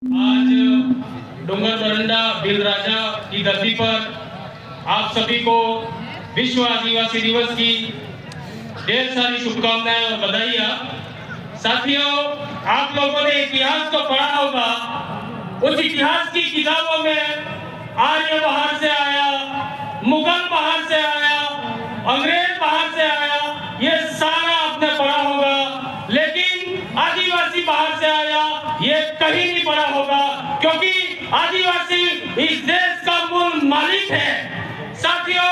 आज डोंगर बरंडा भील राजा की धरती पर आप सभी को विश्व आदिवासी दिवस की ढेर सारी शुभकामनाएं और बधाइयां। साथियों, आप लोगों ने इतिहास को पढ़ा होगा। उस इतिहास की किताबों में आर्य बाहर से आया, मुगल बाहर से आया, अंग्रेज बाहर से आया, ये सारा आपने पढ़ा होगा। लेकिन आदिवासी बाहर से आया, ये कहीं नहीं पढ़ा होगा, क्योंकि आदिवासी इस देश का मूल मालिक है। साथियों,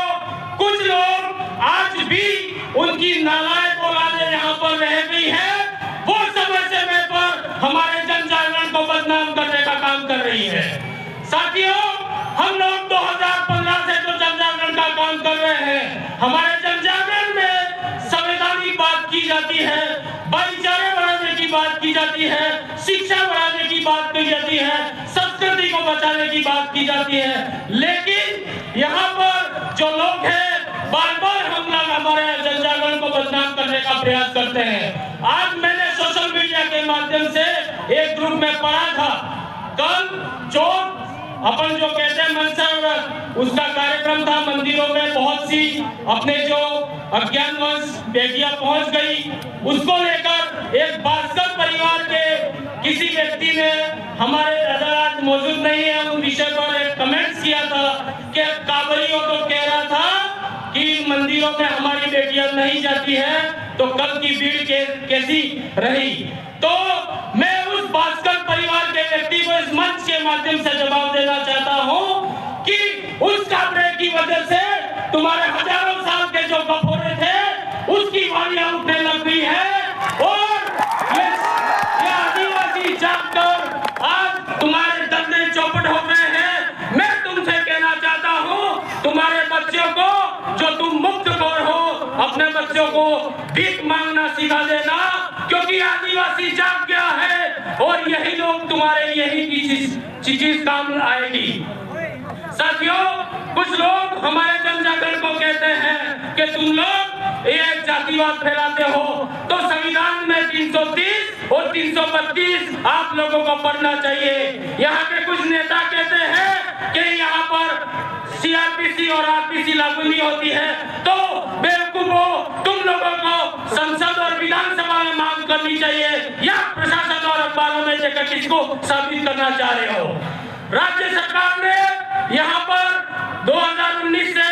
कुछ लोग आज भी उनकी नालायक औलादें यहाँ पर रह गई है, वो समय पर हमारे जन जागरण को बदनाम करने का काम कर रही है। साथियों, हम लोग 2015 से जो जन जागरण का काम कर रहे हैं, हमारे जन जागरण में संवैधानिक बात की जाती है, भाईचारे बढ़ाने की बात की जाती है, शिक्षा बढ़ाने की बात की जाती है, संस्कृति को बचाने की बात की जाती है। लेकिन यहाँ पर जो लोग हैं, बार-बार हम लोग हमारे जन जागरण को बदनाम करने का प्रयास करते हैं। आज मैंने सोशल मीडिया के माध्यम से एक ग्रुप में पढ़ा था, कल चौथ अपन जो कहते हैं मनसा व्रत, उसका कार्यक्रम था। मंदिरों में बहुत सी अपने जो अज्ञानवश बेटियां पहुंच गई, उसको लेकर एक भास्कर परिवार के किसी व्यक्ति ने, हमारे दादा आज मौजूद नहीं है, उन विषय पर एक कमेंट्स किया था कि काबरियों तो कह रहा था कि मंदिरों में हमारी बेटियां नहीं जाती है, तो कल की भीड़ कैसी रही। तो मैं उस भास्कर परिवार के व्यक्ति को इस मंच के माध्यम से जवाब देना चाहता हूं कि उस काबरे की वजह से तुम्हारे हजारों साल के जो गफोरे थे, उसकी वालियां उठने लग गई है, और ये आदिवासी जागकर आज तुम्हारे धंधे चौपट हो गए हैं। मैं तुमसे कहना चाहता हूं, तुम्हारे बच्चों को, जो तुम मुक्त कौर हो, अपने बच्चों को भीख मांगना सिखा देना, क्योंकि आदिवासी जाग गया है और यही लोग तुम्हारे यही की चीज काम आएगी। साथियों, कुछ लोग हमारे जन जागरण को कहते हैं कि तुम लोग एक जातिवाद फैलाते हो, तो संविधान में 330 और 332 आप लोगों को पढ़ना चाहिए। यहाँ के कुछ नेता कहते हैं कि यहाँ पर सीआरपीसी और आरपीसी लागू नहीं होती है, तो बेवकूफो, तुम लोगों को संसद और विधानसभा में मांग करनी चाहिए, या प्रशासन और अखबारों में जाकर किसको साबित करना चाह रहे हो। राज्य सरकार ने यहाँ पर 2019 से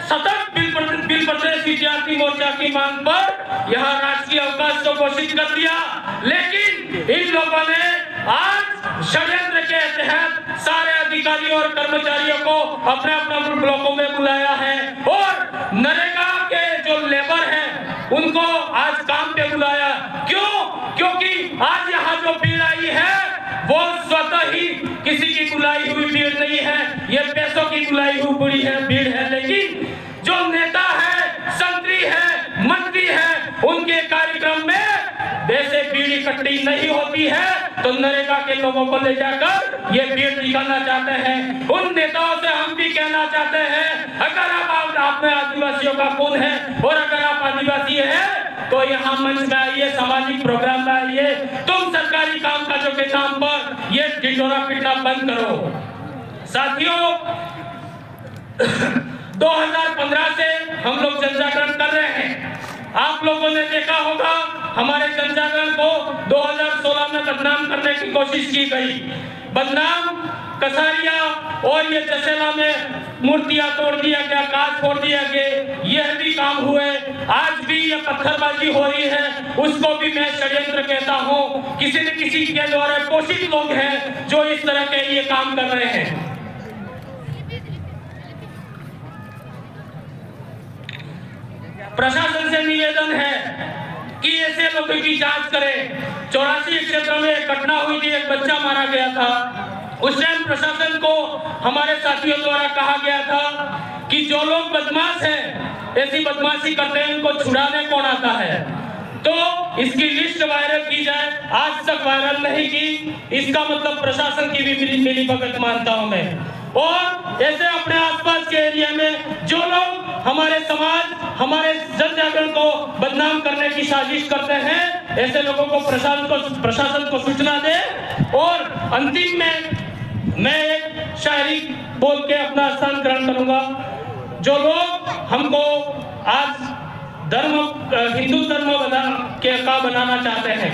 सतत बिल प्रदेश विद्यार्थी मोर्चा की मांग पर यहाँ राजकीय अवकाश को घोषित कर दिया, लेकिन इन लोगों ने आज षड्यंत्र के तहत सारे अधिकारियों और कर्मचारियों को अपने अपने ब्लॉकों में बुलाया है, और नरेगा के जो लेबर हैं उनको आज काम पे बुलाया। क्यों? क्योंकि आज यहाँ जो भीड़ आई है वो स्वतः ही किसी की बुलाई हुई भीड़ नहीं है, ये पैसों की बुलाई हुई भीड़ है। लेकिन जो नेता है, संतरी है, मंत्री है, उनके कार्यक्रम में वैसे भीड़ इकट्ठी नहीं होती है, तो नरेगा के लोगों को ले जाकर ये भीड़ निकालना चाहते हैं। उन नेताओं से हम भी कहना चाहते हैं, अगर आप में आदिवासियों का खून है और अगर आप आदिवासी है, तो यहाँ मंच में आइए, सामाजिक प्रोग्राम में आइए, तुम सरकारी काम काजों के नाम पर ये ढिंढोरा पीटना बंद करो। साथियों, 2015 से हम लोग जन जागरण कर रहे हैं। आप लोगों ने देखा होगा, हमारे जन जागरण को 2016 में बदनाम करने की कोशिश की गई। बदनाम, कसारिया और ये जसेला में मूर्तियां तोड़ दिया गया, कांच फोड़ दिया गया, यह भी काम हुए। आज भी ये पत्थरबाजी हो रही है, उसको भी मैं षड्यंत्र कहता हूँ। किसी न किसी के द्वारा पोषित लोग हैं जो इस तरह के ये काम कर रहे हैं। प्रशासन से निवेदन है कि ऐसे लोगों की जांच करें। 84 क्षेत्र में एक घटना हुई थी, एक बच्चा मारा गया था। उस टाइम प्रशासन को हमारे साथियों द्वारा कहा गया था कि जो लोग बदमाश हैं, ऐसी बदमाशी करते हैं, उनको छुड़ाने कौन आता है, तो इसकी लिस्ट वायरल की जाए। आज तक वायरल नहीं की, इसका मतलब प्रशासन की भी मिली भगत मानता हूं मैं। और ऐसे अपने आसपास के एरिया में जो लोग हमारे समाज, हमारे जन जागरण को बदनाम करने की साजिश करते हैं, ऐसे लोगों को प्रशासन को सूचना दे। और अंतिम में मैं एक शायरी बोल के अपना स्थान ग्रहण करूंगा। जो लोग हमको आज हिंदू धर्म बनाना चाहते हैं,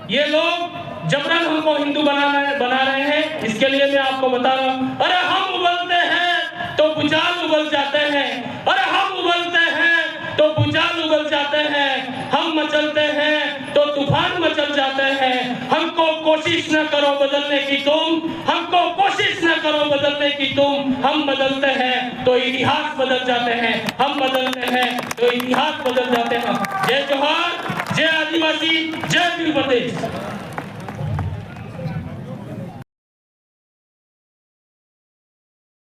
ये लोग जबरन हमको हिंदू बना रहे हैं। इसके लिए मैं आपको बता रहा हूँ, अरे हम उबलते हैं तो भूचाल उबल जाते हैं, अरे हम उबलते हैं तो भूचाल उबल जाते हैं, हम मचलते हैं तो तूफान मचल जाते हैं। हमको कोशिश न करो बदलने की तुम, हमको कोशिश न करो बदलने की तुम। हम बदलते हैं तो इतिहास बदल जाते हैं, हम बदलते हैं तो इतिहास बदल जाते हैं। जय जोहार, जय आदिवासी, जय भील प्रदेश।